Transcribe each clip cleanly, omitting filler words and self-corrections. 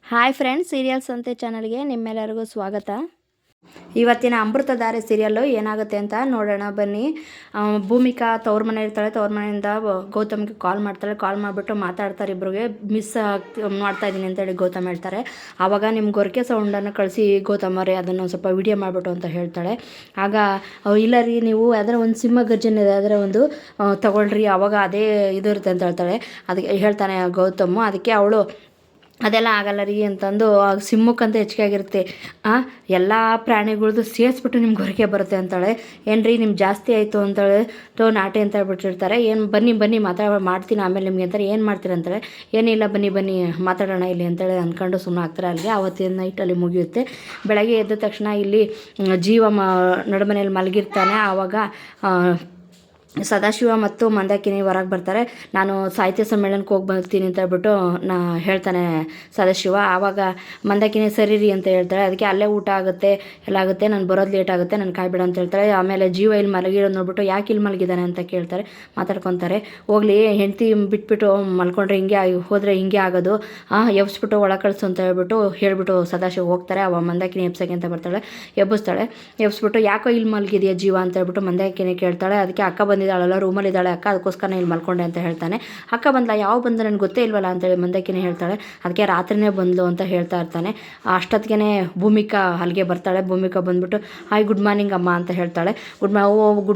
Hi friends, serials ಅಂತೆ ಚಾನಲ್ಗೆ ನಿಮ್ಮೆಲ್ಲರಿಗೂ ಸ್ವಾಗತ. ಇವತ್ತಿನ ಅಮೃತಧಾರೆ ಸೀರಿಯಲ್ಲು ಏನಾಗುತ್ತೆ ಅಂತ ನೋಡೋಣ ಬನ್ನಿ. ಭೂಮಿಕಾ ತವ್ರ ಮನೆ ಇರ್ತಾಳೆ. ತವ್ರ ಮನೆಯಿಂದ ಗೌತಮ್ಗೆ ಕಾಲ್ ಮಾಡ್ತಾಳೆ. ಕಾಲ್ ಮಾಡಿಬಿಟ್ಟು ಮಾತಾಡ್ತಾರೆ. ಇಬ್ಬರಿಗೆ ಮಿಸ್ ಮಾಡ್ತಾ ಇದ್ದೀನಿ ಅಂತೇಳಿ ಗೌತಮ್ ಹೇಳ್ತಾರೆ. ಆವಾಗ ನಿಮ್ಮ ಗೊರಕೆ ಸೌಂಡನ್ನು ಕಳಿಸಿ ಗೌತಮ್ ಅವರೇ ಅದನ್ನು ಸ್ವಲ್ಪ ವಿಡಿಯೋ ಮಾಡಿಬಿಟ್ಟು ಅಂತ ಹೇಳ್ತಾಳೆ. ಆಗ ಇಲ್ಲ ರೀ, ನೀವು ಅದರ ಒಂದು ಸಿಂಹ ಗರ್ಜನೆ ಇದೆ, ಅದರ ಒಂದು ತಗೊಳ್ರಿ, ಆವಾಗ ಅದೇ ಇದು ಇರುತ್ತೆ ಅಂತ ಹೇಳ್ತಾಳೆ. ಅದಕ್ಕೆ ಹೇಳ್ತಾನೆ ಗೌತಮ್. ಅದಕ್ಕೆ ಅವಳು ಅದೆಲ್ಲ ಆಗಲ್ಲ ರೀ ಅಂತಂದು ಸಿಂಹಕ್ಕಂತ ಹೆಚ್ಚಿಗೆ ಆಗಿರುತ್ತೆ, ಎಲ್ಲ ಪ್ರಾಣಿಗಳ್ದು ಸೇರಿಸ್ಬಿಟ್ಟು ನಿಮ್ಗೆ ಹೊರಗೆ ಬರುತ್ತೆ ಅಂತಾಳೆ. ಏನು ರೀ ನಿಮ್ಗೆ ಜಾಸ್ತಿ ಆಯಿತು ಅಂತಾಳೆ. ನಾಟಿ ಅಂತ ಹೇಳ್ಬಿಟ್ಟಿರ್ತಾರೆ. ಏನು ಬನ್ನಿ ಮಾಡ್ತೀನಿ ಆಮೇಲೆ ನಿಮಗೆ ಅಂತಾರೆ. ಏನು ಮಾಡ್ತೀರ ಅಂತಾಳೆ. ಏನಿಲ್ಲ ಬನ್ನಿ ಮಾತಾಡೋಣ ಇಲ್ಲಿ ಅಂತೇಳಿ ಅಂದ್ಕೊಂಡು ಸುಮ್ಮನೆ ಆಗ್ತಾರೆ. ಅಲ್ಲಿಗೆ ಆವತ್ತಿನ ನೈಟಲ್ಲಿ ಮುಗಿಯುತ್ತೆ. ಬೆಳಗ್ಗೆ ಎದ್ದ ತಕ್ಷಣ ಇಲ್ಲಿ ಜೀವ ನಡುಮನೆಯಲ್ಲಿ ಮಲಗಿರ್ತಾನೆ. ಆವಾಗ ಸದಾಶಿವ ಮತ್ತು ಮಂದಾಕಿನಿ ಹೊರಗೆ ಬರ್ತಾರೆ. ನಾನು ಸಾಹಿತ್ಯ ಸಮ್ಮೇಳನಕ್ಕೆ ಹೋಗಿ ಬರ್ತೀನಿ ಅಂತ ಹೇಳ್ಬಿಟ್ಟು ಹೇಳ್ತಾನೆ ಸದಾಶಿವ. ಆವಾಗ ಮಂದಾಕಿನಿ ಸರಿ ರೀ ಅಂತ ಹೇಳ್ತಾಳೆ. ಅದಕ್ಕೆ ಅಲ್ಲೇ ಊಟ ಆಗುತ್ತೆ, ಎಲ್ಲ ಆಗುತ್ತೆ, ನಾನು ಬರೋದು ಲೇಟ್ ಆಗುತ್ತೆ, ನಾನು ಕಾಯ್ಬೇಡ ಅಂತ ಹೇಳ್ತಾಳೆ. ಆಮೇಲೆ ಜೀವ ಇಲ್ಲಿ ಮಲಗಿರೋದು ನೋಡ್ಬಿಟ್ಟು ಯಾಕೆ ಇಲ್ಲಿ ಮಲಗಿದ್ದಾನೆ ಅಂತ ಕೇಳ್ತಾರೆ. ಮಾತಾಡ್ಕೊತಾರೆ. ಹೋಗ್ಲಿ, ಹೆಂಡತಿ ಬಿಟ್ಬಿಟ್ಟು ಮಲ್ಕೊಂಡ್ರೆ ಹಿಂಗೆ ಹೋದರೆ ಹಿಂಗೆ ಆಗೋದು, ಎಬ್ಸ್ಬಿಟ್ಟು ಒಳ ಕಳಿಸು ಅಂತ ಹೇಳ್ಬಿಟ್ಟು ಸದಾಶಿವ ಹೋಗ್ತಾರೆ. ಅವ ಮಂದಾಕಿನಿ ಎಬ್ಸಕ್ಕೆ ಅಂತ ಬರ್ತಾಳೆ. ಎಬ್ಸ್ಬಿಟ್ಟು ಯಾಕೋ ಇಲ್ಲಿ ಮಲಗಿದೆಯಾ ಜೀವ ಅಂತ ಹೇಳ್ಬಿಟ್ಟು ಮಂದಾಕಿನಿ ಕೇಳ್ತಾಳೆ. ಅದಕ್ಕೆ ಅಕ್ಕ ಬಂದಿದ್ದಾಳಲ್ಲ, ರೂಮಲ್ಲಿ ಇದ್ದಾಳೆ ಅಕ್ಕ, ಅದಕ್ಕೋಸ್ಕರ ಇಲ್ಲಿ ಮಲ್ಕೊಂಡೆ ಅಂತ ಹೇಳ್ತಾನೆ. ಅಕ್ಕ ಬಂದಲ್ಲ, ಯಾವ ಬಂದು ನನಗೆ ಗೊತ್ತೇ ಇಲ್ವಲ್ಲ ಅಂತೇಳಿ ಮಂದಾಕಿನಿ ಹೇಳ್ತಾಳೆ. ಅದಕ್ಕೆ ರಾತ್ರಿನೇ ಬಂದ್ಲು ಅಂತ ಹೇಳ್ತಾ ಇರ್ತಾನೆ. ಅಷ್ಟೊತ್ತಿಗೆ ಭೂಮಿಕಾ ಅಲ್ಲಿಗೆ ಬರ್ತಾಳೆ. ಭೂಮಿಕಾ ಬಂದ್ಬಿಟ್ಟು ಹಾಯ್ ಗುಡ್ ಮಾರ್ನಿಂಗ್ ಅಮ್ಮ ಅಂತ ಹೇಳ್ತಾಳೆ. ಗುಡ್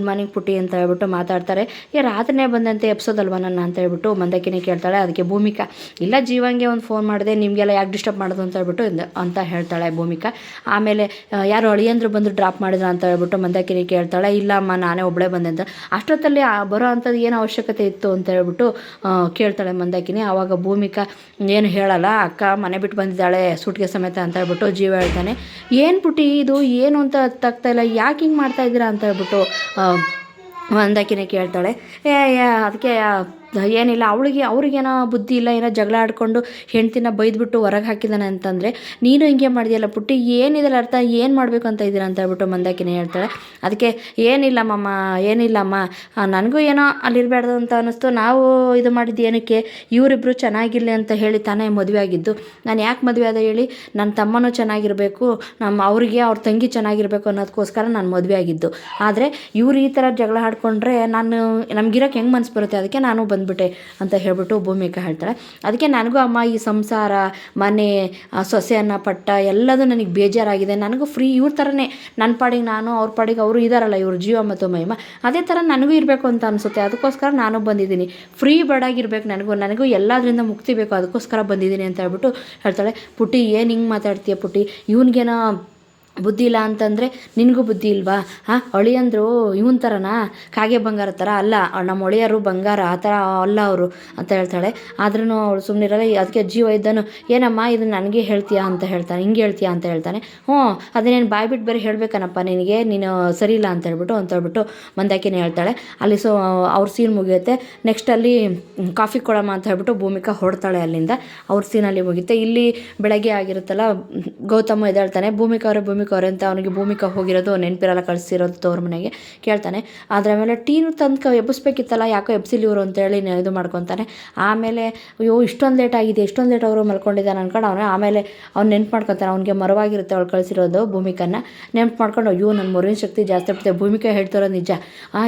ಮಾರ್ನಿಂಗ್ ಪುಟ್ಟಿ ಅಂತ ಹೇಳ್ಬಿಟ್ಟು ಮಾತಾಡ್ತಾರೆ. ರಾತ್ರಿನೇ ಬಂದಂತೆ ಎಪ್ಸೋದಲ್ವ ನನ್ನ ಅಂತ ಹೇಳ್ಬಿಟ್ಟು ಮಂದಾಕಿನಿ ಕೇಳ್ತಾಳೆ. ಅದಕ್ಕೆ ಭೂಮಿಕಾ ಇಲ್ಲ, ಜೀವಂಗೆ ಒಂದು ಫೋನ್ ಮಾಡಿದೆ, ನಿಮಗೆಲ್ಲ ಯಾಕೆ ಡಿಸ್ಟರ್ಬ್ ಮಾಡೋದು ಅಂತ ಹೇಳ್ಬಿಟ್ಟು ಅಂತ ಹೇಳ್ತಾಳೆ ಭೂಮಿಕಾ. ಆಮೇಲೆ ಯಾರು ಅಳಿಯಂದ್ರು ಬಂದು ಡ್ರಾಪ್ ಮಾಡಿದ್ರ ಅಂತ ಹೇಳ್ಬಿಟ್ಟು ಮಂದಾಕಿನಿ ಕೇಳ್ತಾಳೆ. ಇಲ್ಲ ಅಮ್ಮ, ನಾನೇ ಒಬ್ಬಳೇ ಬಂದೆ ಅಂತ. ಅಷ್ಟೊತ್ತಲ್ಲಿ ಬರೋ ಅಂಥದ್ದು ಏನು ಅವಶ್ಯಕತೆ ಇತ್ತು ಅಂತ ಹೇಳ್ಬಿಟ್ಟು ಕೇಳ್ತಾಳೆ ಮಂದಾಕಿನಿ. ಆವಾಗ ಭೂಮಿಕಾ ಏನು ಹೇಳಲ್ಲ, ಅಕ್ಕ ಮನೆ ಬಿಟ್ಟು ಬಂದಿದ್ದಾಳೆ ಸೂಟ್ಗೆ ಸಮೇತ ಅಂತ ಹೇಳ್ಬಿಟ್ಟು ಜೀವ ಹೇಳ್ತಾನೆ. ಏನು ಪುಟಿ ಇದು ಏನು ಅಂತ ತಾಗ್ತಾ ಇಲ್ಲ, ಯಾಕೆ ಹಿಂಗೆ ಮಾಡ್ತಾ ಇದ್ದೀರಾ ಅಂತ ಹೇಳ್ಬಿಟ್ಟು ಮಂದಾಕಿನಿ ಕೇಳ್ತಾಳೆ. ಅದಕ್ಕೆ ಏನಿಲ್ಲ, ಅವ್ರಿಗೇನೋ ಬುದ್ಧಿ ಇಲ್ಲ, ಏನೋ ಜಗಳ ಆಡ್ಕೊಂಡು ಹೆಂಡ್ತಿನ ಬೈದ್ಬಿಟ್ಟು ಹೊರಗೆ ಹಾಕಿದ್ದಾನೆ ಅಂತಂದರೆ ನೀನು ಹಿಂಗೆ ಮಾಡಿದೆಯಲ್ಲ ಪುಟ್ಟಿ, ಏನಿದೆಲ್ಲ ಅರ್ಥ, ಏನು ಮಾಡಬೇಕು ಅಂತ ಇದ್ದೀರಾ ಅಂತ ಹೇಳ್ಬಿಟ್ಟು ಮಂದಾಕಿನಿ ಹೇಳ್ತಾಳೆ. ಅದಕ್ಕೆ ಏನಿಲ್ಲಮ್ಮ, ನನಗೂ ಏನೋ ಅಲ್ಲಿರಬಾರ್ದು ಅಂತ ಅನ್ನಿಸ್ತು, ನಾವು ಇದು ಮಾಡಿದ್ದು ಏನಕ್ಕೆ, ಇವರಿಬ್ಬರು ಚೆನ್ನಾಗಿರಲಿ ಅಂತ ಹೇಳಿ ತಾನೇ ಮದುವೆ ಆಗಿದ್ದು. ನಾನು ಯಾಕೆ ಮದುವೆ ಆದ ಹೇಳಿ, ನನ್ನ ತಮ್ಮನೂ ಚೆನ್ನಾಗಿರಬೇಕು, ಅವ್ರಿಗೆ ಅವ್ರ ತಂಗಿ ಚೆನ್ನಾಗಿರಬೇಕು ಅನ್ನೋದಕ್ಕೋಸ್ಕರ ನಾನು ಮದುವೆ ಆಗಿದ್ದು. ಆದರೆ ಇವ್ರು ಈ ಥರ ಜಗಳ ಆಡ್ಕೊಂಡ್ರೆ ನಮಗಿರೋಕ್ಕೆ ಹೆಂಗೆ ಮನಸ್ಸು ಬರುತ್ತೆ, ಅದಕ್ಕೆ ನಾನು ಬಂದ್ಬಿಟ್ಟೆ ಅಂತ ಹೇಳ್ಬಿಟ್ಟು ಭೂಮಿಕಾ ಹೇಳ್ತಾಳೆ. ಅದಕ್ಕೆ ನನಗೂ ಅಮ್ಮ ಈ ಸಂಸಾರ, ಮನೆ, ಸೊಸೆ ಅನ್ನೋ ಪಟ್ಟ ಎಲ್ಲದೂ ನನಗೆ ಬೇಜಾರಾಗಿದೆ. ನನಗೂ ಫ್ರೀ ಇವ್ರ ಥರನೇ ನನ್ನ ಪಾಡಿಗೆ ನಾನು, ಅವ್ರ ಪಾಡಿಗೆ ಅವರು ಇದ್ದಾರಲ್ಲ ಇವರು ಜೀವ ಮತ್ತು ಮಹಿಮಾ, ಅದೇ ಥರ ನನಗೂ ಇರಬೇಕು ಅಂತ ಅನಿಸುತ್ತೆ. ಅದಕ್ಕೋಸ್ಕರ ನಾನು ಬಂದಿದ್ದೀನಿ, ಫ್ರೀ ಬರ್ಡಾಗಿರ್ಬೇಕು, ನನಗೂ ಎಲ್ಲದರಿಂದ ಮುಕ್ತಿ ಬೇಕು, ಅದಕ್ಕೋಸ್ಕರ ಬಂದಿದ್ದೀನಿ ಅಂತ ಹೇಳ್ಬಿಟ್ಟು ಹೇಳ್ತಾಳೆ. ಪುಟ್ಟಿ ಏನು ಹಿಂಗೆ ಮಾತಾಡ್ತೀಯ ಪುಟ್ಟಿ, ಇವನಿಗೇನೋ ಬುದ್ಧಿ ಇಲ್ಲ ಅಂತಂದರೆ ನಿನಗೂ ಬುದ್ಧಿ ಇಲ್ವಾ? ಅಳಿಯಂದರು ಇವನ ಥರನಾ, ಕಾಗೆ ಬಂಗಾರ ಥರ ಅಲ್ಲ, ನಮ್ಮ ಒಳೆಯರು ಬಂಗಾರ ಆ ಥರ ಅಲ್ಲ ಅವರು ಅಂತ ಹೇಳ್ತಾಳೆ. ಆದ್ರೂ ಅವಳು ಸುಮ್ಮನಿರಲ್ಲ. ಅದಕ್ಕೆ ಜೀವ ಇದ್ದನು, ಏನಮ್ಮ ಇದನ್ನು ನನಗೆ ಹೇಳ್ತೀಯಾ ಅಂತ ಹೇಳ್ತಾನೆ, ಹಿಂಗೆ ಹೇಳ್ತೀಯಾ ಅಂತ ಹೇಳ್ತಾನೆ. ಅದನ್ನೇನು ಬಾಯ್ ಬಿಟ್ಟು ಬೇರೆ ಹೇಳ್ಬೇಕನಪ್ಪ ನಿನಗೆ, ನೀನು ಸರಿ ಇಲ್ಲ ಅಂತ ಹೇಳ್ಬಿಟ್ಟು ಮಂದಾಕಿನೇ ಹೇಳ್ತಾಳೆ. ಅಲ್ಲಿ ಅವ್ರ ಸೀನ್ ಮುಗಿಯುತ್ತೆ. ನೆಕ್ಸ್ಟ್ ಅಲ್ಲಿ ಕಾಫಿ ಕೊಡಮ್ಮ ಅಂತ ಹೇಳ್ಬಿಟ್ಟು ಭೂಮಿಕಾ ಹೊಡ್ತಾಳೆ. ಅಲ್ಲಿಂದ ಅವ್ರ ಸೀನಲ್ಲಿ ಮುಗಿಯುತ್ತೆ. ಇಲ್ಲಿ ಬೆಳಗ್ಗೆ ಆಗಿರುತ್ತಲ್ಲ, ಗೌತಮ ಎದ್ದೇಳ್ತಾನೆ. ಭೂಮಿಕಾ ಅವರೇ ಅಂತ ಅವನಿಗೆ ಭೂಮಿಕಾ ಹೋಗಿರೋದು ನೆನಪಿರಲ್ಲ, ಕಳಿಸಿರೋದು ತವ್ರ ಮನೆಗೆ. ಕೇಳ್ತಾನೆ. ಅದರ ಮೇಲೆ ಟೀನು ತಂದು ಎಬ್ಬಿಸ್ಬೇಕಿತ್ತಲ್ಲ, ಯಾಕೋ ಎಬ್ಸಿಲಿ ಇವರು ಅಂತೇಳಿ ಇದು ಮಾಡ್ಕೊತಾನೆ. ಆಮೇಲೆ ಅಯ್ಯೋ ಇಷ್ಟೊಂದು ಲೇಟ್ ಆಗಿದೆ, ಇಷ್ಟೊಂದು ಲೇಟ್ ಅವರು ಮಲ್ಕೊಂಡಿದ್ದಾನೆ ಅನ್ಕೊಂಡು ಆಮೇಲೆ ಅವ್ನು ನೆನ್ಪು ಮಾಡ್ಕೊತಾನೆ. ಅವ್ನಿಗೆ ಮರವಾಗಿರುತ್ತೆ ಅವಳು ಕಳಿಸಿರೋದು ಭೂಮಿಕನ್ನ. ನೆನ್ಪು ಮಾಡ್ಕೊಂಡು ಅಯ್ಯೋ ನನ್ನ ಮರುವಿನ ಶಕ್ತಿ ಜಾಸ್ತಿ ಆಗ್ತದೆ, ಭೂಮಿಕಾ ಹೇಳ್ತಿರೋದು ನಿಜ,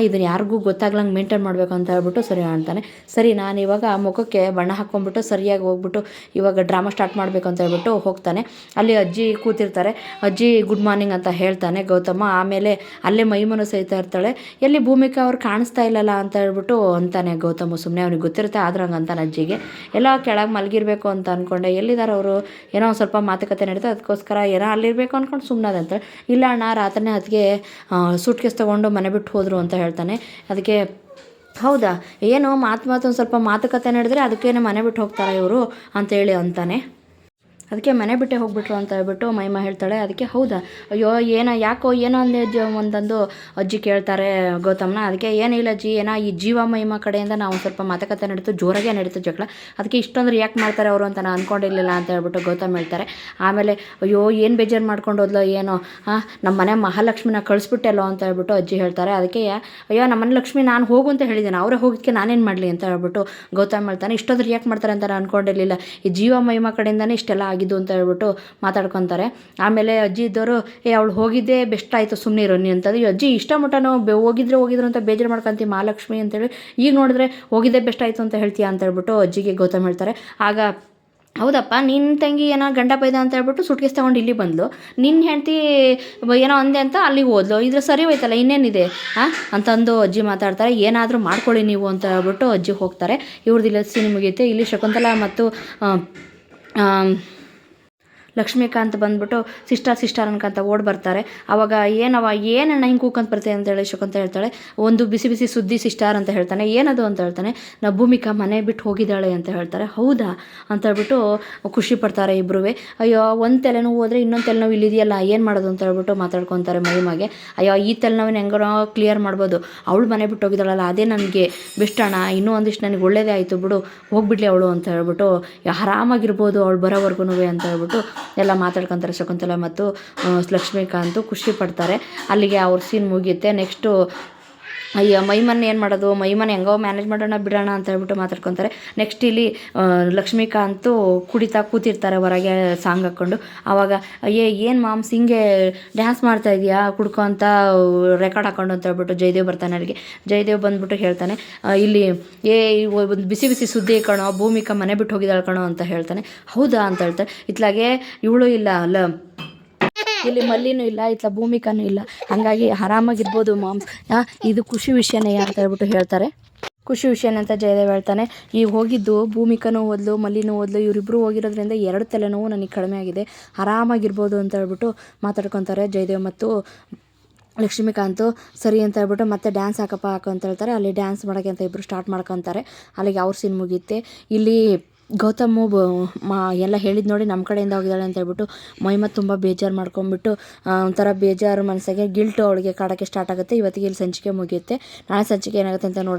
ಇದನ್ನು ಯಾರಿಗೂ ಗೊತ್ತಾಗ್ಲಂಗೆ ಮೇಂಟೈನ್ ಮಾಡಬೇಕು ಅಂತ ಹೇಳ್ಬಿಟ್ಟು ಸರಿ ಅಂತಾನೆ. ಸರಿ, ನಾನು ಇವಾಗ ಮುಖಕ್ಕೆ ಬಣ್ಣ ಹಾಕ್ಕೊಂಡ್ಬಿಟ್ಟು ಸರಿಯಾಗಿ ಹೋಗ್ಬಿಟ್ಟು ಇವಾಗ ಡ್ರಾಮಾ ಸ್ಟಾರ್ಟ್ ಮಾಡಬೇಕು ಅಂತ ಹೇಳ್ಬಿಟ್ಟು ಹೋಗ್ತಾನೆ. ಅಲ್ಲಿ ಅಜ್ಜಿ ಕೂತಿರ್ತಾರೆ. ಅಜ್ಜಿ ಗುಡ್ ಮಾರ್ನಿಂಗ್ ಅಂತ ಹೇಳ್ತಾನೆ ಗೌತಮ. ಆಮೇಲೆ ಅಲ್ಲೇ ಮೈಮನು ಸಹಿತ ಇರ್ತಾಳೆ. ಎಲ್ಲಿ ಭೂಮಿಕಾ ಅವ್ರು ಕಾಣಿಸ್ತಾ ಇಲ್ಲಲ್ಲ ಅಂತ ಹೇಳ್ಬಿಟ್ಟು ಅಂತಾನೆ ಗೌತಮ. ಸುಮ್ಮನೆ ಅವ್ನಿಗೆ ಗೊತ್ತಿರುತ್ತೆ, ಆದ್ರೆ ಹಂಗೆ ಅಂತಾನೆ ಅಜ್ಜಿಗೆ. ಎಲ್ಲ ಕೆಳಗೆ ಮಲಗಿರ್ಬೇಕು ಅಂತ ಅಂದ್ಕೊಂಡೆ, ಎಲ್ಲಿದ್ದಾರೆ ಅವರು, ಏನೋ ಒಂದು ಸ್ವಲ್ಪ ಮಾತುಕತೆ ನಡೀತಾ, ಅದಕ್ಕೋಸ್ಕರ ಏನೋ ಅಲ್ಲಿರಬೇಕು ಅಂದ್ಕೊಂಡು ಸುಮ್ಮನದಂತ. ಇಲ್ಲ ಅಣ್ಣ, ರಾತ್ರಿನೇ ಅದಕ್ಕೆ ಸೂಟ್ಕೇಸ್ ತೊಗೊಂಡು ಮನೆ ಬಿಟ್ಟು ಹೋದರು ಅಂತ ಹೇಳ್ತಾನೆ. ಅದಕ್ಕೆ ಹೌದಾ, ಏನು ಒಂದು ಸ್ವಲ್ಪ ಮಾತುಕತೆ ನಡೆದ್ರೆ ಅದಕ್ಕೇನೆ ಮನೆ ಬಿಟ್ಟು ಹೋಗ್ತಾರೆ ಇವರು ಅಂತೇಳಿ ಅಂತಾನೆ. ಅದಕ್ಕೆ ಮನೆ ಬಿಟ್ಟೆ ಹೋಗ್ಬಿಟ್ರು ಅಂತ ಹೇಳ್ಬಿಟ್ಟು ಮಹಿಮಾ ಹೇಳ್ತಾಳೆ. ಅದಕ್ಕೆ ಹೌದಾ, ಅಯ್ಯೋ ಯಾಕೋ ಏನೋ ಒಂದಂದು ಅಜ್ಜಿ ಕೇಳ್ತಾರೆ ಗೌತಮ್ನ. ಅದಕ್ಕೆ ಏನಿಲ್ಲ ಅಜ್ಜಿ, ಏನೋ ಈ ಜೀವ ಮಹಿಮಾ ಕಡೆಯಿಂದ ನಾವು ಒಂದು ಸ್ವಲ್ಪ ಮಾತುಕತೆ ನಡೀತು, ಜೋರಾಗೆ ನಡೀತು ಜಗಳ, ಅದಕ್ಕೆ ಇಷ್ಟೊಂದು ರಿಯಾಕ್ಟ್ ಮಾಡ್ತಾರೆ ಅವರು ಅಂತ ನಾನು ಅಂದ್ಕೊಂಡಿರಲಿಲ್ಲ ಅಂತ ಹೇಳ್ಬಿಟ್ಟು ಗೌತಮ್ ಹೇಳ್ತಾರೆ. ಆಮೇಲೆ ಅಯ್ಯೋ ಏನು ಬೇಜಾರು ಮಾಡ್ಕೊಂಡು ಹೋದ್ಲೋ ಏನೋ, ನಮ್ಮ ಮನೆ ಮಹಾಲಕ್ಷ್ಮಿನ ಕಳಿಸ್ಬಿಟ್ಟೆಲ್ಲೋ ಅಂತ ಹೇಳ್ಬಿಟ್ಟು ಅಜ್ಜಿ ಹೇಳ್ತಾರೆ. ಅದಕ್ಕೆ ಅಯ್ಯೋ ನಮ್ಮ ಮನೆ ಲಕ್ಷ್ಮಿ ನಾನು ಹೋಗು ಅಂತ ಹೇಳಿದ್ದೇನೆ, ಅವರೇ ಹೋಗಿದ್ದಕ್ಕೆ ನಾನೇನು ಮಾಡಲಿ ಅಂತ ಹೇಳ್ಬಿಟ್ಟು ಗೌತಮ್ ಹೇಳ್ತಾನೆ. ಇಷ್ಟೊಂದು ರಿಯಾಕ್ಟ್ ಮಾಡ್ತಾರೆ ಅಂತ ನಾನು ಅಂದ್ಕೊಂಡಿರಲಿಲ್ಲ, ಈ ಜೀವ ಮಹಿಮಾ ಕಡೆಯಿಂದನೇ ಇಷ್ಟೆಲ್ಲ ಆಗಿದ್ದು ಅಂತ ಹೇಳ್ಬಿಟ್ಟು ಮಾತಾಡ್ಕೊತಾರೆ. ಆಮೇಲೆ ಅಜ್ಜಿ ಇದ್ದವರು ಅವಳು ಹೋಗಿದ್ದೇ ಬೆಸ್ಟ್ ಆಯಿತು ಸುಮ್ಮನೆ ಇರೋ ನೀ ಅಂತಂದು. ಅಜ್ಜಿ ಇಷ್ಟ ಮಟ್ಟನೂ ಹೋಗಿದ್ರು ಅಂತ ಬೇಜಾರು ಮಾಡ್ಕೊಂತೀವಿ ಮಹಾಲಕ್ಷ್ಮಿ ಅಂತೇಳಿ, ಈಗ ನೋಡಿದ್ರೆ ಹೋಗಿದ್ದೇ ಬೆಸ್ಟ್ ಆಯಿತು ಅಂತ ಹೇಳ್ತೀಯ ಅಂತ ಹೇಳ್ಬಿಟ್ಟು ಅಜ್ಜಿಗೆ ಗೌತಮ್ ಹೇಳ್ತಾರೆ. ಆಗ ಹೌದಪ್ಪ ನಿನ್ನ ತಂಗಿ ಏನೋ ಗಂಡ ಬೈದ ಅಂತ ಹೇಳ್ಬಿಟ್ಟು ಸುಟ್ಕೇಸ್ ತೊಗೊಂಡು ಇಲ್ಲಿ ಬಂದಳು, ನಿನ್ನ ಹೆಂಡತಿ ಏನೋ ಅಂದೆ ಅಂತ ಅಲ್ಲಿಗೆ ಹೋದ್ಲು, ಇದ್ರ ಸರಿ ಹೋಯ್ತಲ್ಲ ಇನ್ನೇನಿದೆ ಅಂತಂದು ಅಜ್ಜಿ ಮಾತಾಡ್ತಾರೆ. ಏನಾದರೂ ಮಾಡ್ಕೊಳ್ಳಿ ನೀವು ಅಂತ ಹೇಳ್ಬಿಟ್ಟು ಅಜ್ಜಿ ಹೋಗ್ತಾರೆ. ಇವ್ರದ್ದು ಇಲ್ಲ ಸೀನ್ ಮುಗಿಯುತ್ತೆ. ಇಲ್ಲಿ ಶಕುಂತಲಾ ಮತ್ತು ಲಕ್ಷ್ಮೀಕಾಂತ್ ಬಂದ್ಬಿಟ್ಟು ಸಿಸ್ಟರ್ ಅನ್ಕಂತ ಓಡ್ ಬರ್ತಾರೆ. ಅವಾಗ ಏನಣ್ಣ ಹಿಂಗೆ ಕೂಕಂತ ಬರ್ತೀಯ ಅಂತೇಳಿ ಶಕುಂತ ಹೇಳ್ತಾಳೆ. ಒಂದು ಬಿಸಿ ಬಿಸಿ ಸುದ್ದಿ ಸಿಸ್ಟರ್ ಅಂತ ಹೇಳ್ತಾನೆ. ಏನದು ಅಂತ ಹೇಳ್ತಾನೆ. ಭೂಮಿಕಾ ಮನೆ ಬಿಟ್ಟು ಹೋಗಿದ್ದಾಳೆ ಅಂತ ಹೇಳ್ತಾರೆ. ಹೌದಾ ಅಂತ ಹೇಳ್ಬಿಟ್ಟು ಖುಷಿ ಪಡ್ತಾರೆ ಇಬ್ಬರೂ. ಅಯ್ಯೋ ಒಂದು ತಲೆನೋವು ಹೋದರೆ ಇನ್ನೊಂದು ತಲೆನೋವು ಇಲ್ಲಿದೆಯಲ್ಲ ಏನು ಮಾಡೋದು ಅಂತ ಹೇಳ್ಬಿಟ್ಟು ಮಾತಾಡ್ಕೊತಾರೆ ಮಹಿಮಾಗೆ. ಅಯ್ಯೋ ಈ ತಲೆನೋವಿನ ಹೆಂಗೋ ಕ್ಲಿಯರ್ ಮಾಡ್ಬೋದು, ಅವಳು ಮನೆ ಬಿಟ್ಟು ಹೋಗಿದ್ದಾಳಲ್ಲ ಅದೇ ನನಗೆ ಬೆಸ್ಟ್ ಅಣ್ಣ, ಇನ್ನೂ ಒಂದಿಷ್ಟು ನನಗೆ ಒಳ್ಳೇದೇ ಆಯಿತು ಬಿಡು, ಹೋಗ್ಬಿಡ್ಲಿ ಅವಳು ಅಂತ ಹೇಳ್ಬಿಟ್ಟು ಆರಾಮಾಗಿರ್ಬೋದು ಅವಳು ಬರೋವರೆಗೂ ಅಂತ ಹೇಳ್ಬಿಟ್ಟು ಎಲ್ಲ ಮಾತಾಡ್ಕೊತಾರೆ. ಶಕುಂತಲಾ ಮತ್ತು ಲಕ್ಷ್ಮೀಕಾಂತ್ ಖುಷಿ ಪಡ್ತಾರೆ. ಅಲ್ಲಿಗೆ ಅವ್ರ ಸೀನ್ ಮುಗಿಯುತ್ತೆ. ನೆಕ್ಸ್ಟು ಅಯ್ಯೋ ಮೈಮನ್ ಏನು ಮಾಡೋದು, ಮೈಮನ್ ಹೆಂಗೋ ಮ್ಯಾನೇಜ್ ಮಾಡೋಣ ಬಿಡೋಣ ಅಂತ ಹೇಳ್ಬಿಟ್ಟು ಮಾತಾಡ್ಕೊತಾರೆ. ನೆಕ್ಸ್ಟ್ ಇಲ್ಲಿ ಲಕ್ಷ್ಮೀಕಾಂತು ಕುಡಿತಾ ಕೂತಿರ್ತಾರೆ ಹೊರಗೆ ಸಾಂಗ್ ಹಾಕ್ಕೊಂಡು. ಆವಾಗ ಏನು ಮಾಮ್ಸ್ ಹಿಂಗೆ ಡ್ಯಾನ್ಸ್ ಮಾಡ್ತಾ ಇದೆಯಾ ಕುಡ್ಕೊ ಅಂತ ರೆಕಾರ್ಡ್ ಹಾಕ್ಕೊಂಡು ಅಂತ ಹೇಳ್ಬಿಟ್ಟು ಜಯದೇವ್ ಬರ್ತಾನೆ. ಅಲ್ಲಿಗೆ ಜಯದೇವ್ ಬಂದ್ಬಿಟ್ಟು ಹೇಳ್ತಾನೆ, ಇಲ್ಲಿ ಒಂದು ಬಿಸಿ ಬಿಸಿ ಸುದ್ದಿ ಕಣೋ, ಭೂಮಿಕಾ ಮನೆ ಬಿಟ್ಟು ಹೋಗಿದ್ದಾಳೆ ಕಣೋ ಅಂತ ಹೇಳ್ತಾನೆ. ಹೌದಾ ಅಂತ ಹೇಳ್ತಾರೆ. ಇತ್ಲಾಗೆ ಇವಳು ಇಲ್ಲ ಅಲ್ಲ, ಇಲ್ಲಿ ಮಲ್ಲಿನೂ ಇಲ್ಲ, ಇತ್ಲ ಭೂಮಿಕಾನೂ ಇಲ್ಲ, ಹಾಗಾಗಿ ಆರಾಮಾಗಿರ್ಬೋದು ಮಾಮ್ಸ್, ಇದು ಖುಷಿ ವಿಷಯನೇ ಅಂತ ಹೇಳ್ಬಿಟ್ಟು ಹೇಳ್ತಾರೆ. ಖುಷಿ ವಿಷಯನೇ ಅಂತ ಜಯದೇವ್ ಹೇಳ್ತಾನೆ. ಈಗ ಹೋಗಿದ್ದು ಭೂಮಿಕಾನೂ ಓದ್ಲು ಮಲ್ಲಿನೂ ಓದ್ಲು, ಇವರಿಬ್ಬರು ಹೋಗಿರೋದ್ರಿಂದ 2 ತಲೆನೋವು ನನಗೆ ಕಡಿಮೆ ಆಗಿದೆ, ಆರಾಮಾಗಿರ್ಬೋದು ಅಂತ ಹೇಳ್ಬಿಟ್ಟು ಮಾತಾಡ್ಕೊತಾರೆ ಜಯದೇವ್ ಮತ್ತು ಲಕ್ಷ್ಮೀಕಾಂತು. ಸರಿ ಅಂತ ಹೇಳ್ಬಿಟ್ಟು ಮತ್ತೆ ಡ್ಯಾನ್ಸ್ ಹಾಕಪ್ಪ ಅಂತ ಹೇಳ್ತಾರೆ. ಅಲ್ಲಿ ಡ್ಯಾನ್ಸ್ ಮಾಡೋಕ್ಕೆ ಅಂತ ಇಬ್ಬರು ಸ್ಟಾರ್ಟ್ ಮಾಡ್ಕೊತಾರೆ. ಅಲ್ಲಿಗೆ ಅವ್ರ ಸೀನ್ ಮುಗಿಯುತ್ತೆ. ಇಲ್ಲಿ ಗೌತಮು ಎಲ್ಲ ಹೇಳಿದ್ ನೋಡಿ ನಮ್ಮ ಕಡೆಯಿಂದ ಹೋಗಿದ್ದಾಳೆ ಅಂತ ಹೇಳ್ಬಿಟ್ಟು ಮಹಿಮಾ ತುಂಬ ಬೇಜಾರು ಮಾಡ್ಕೊಂಡ್ಬಿಟ್ಟು ಒಂಥರ ಬೇಜಾರು ಮನಸ್ಸಿಗೆ ಗಿಲ್ಟು ಅವಳಿಗೆ ಕಾಡೋಕ್ಕೆ ಸ್ಟಾರ್ಟ್ ಆಗುತ್ತೆ. ಇವತ್ತಿಗೆ ಇಲ್ಲಿ ಸಂಚಿಕೆ ಮುಗಿಯುತ್ತೆ. ನಾಳೆ ಸಂಚಿಕೆ ಏನಾಗುತ್ತೆ ಅಂತ ನೋಡೋಣ.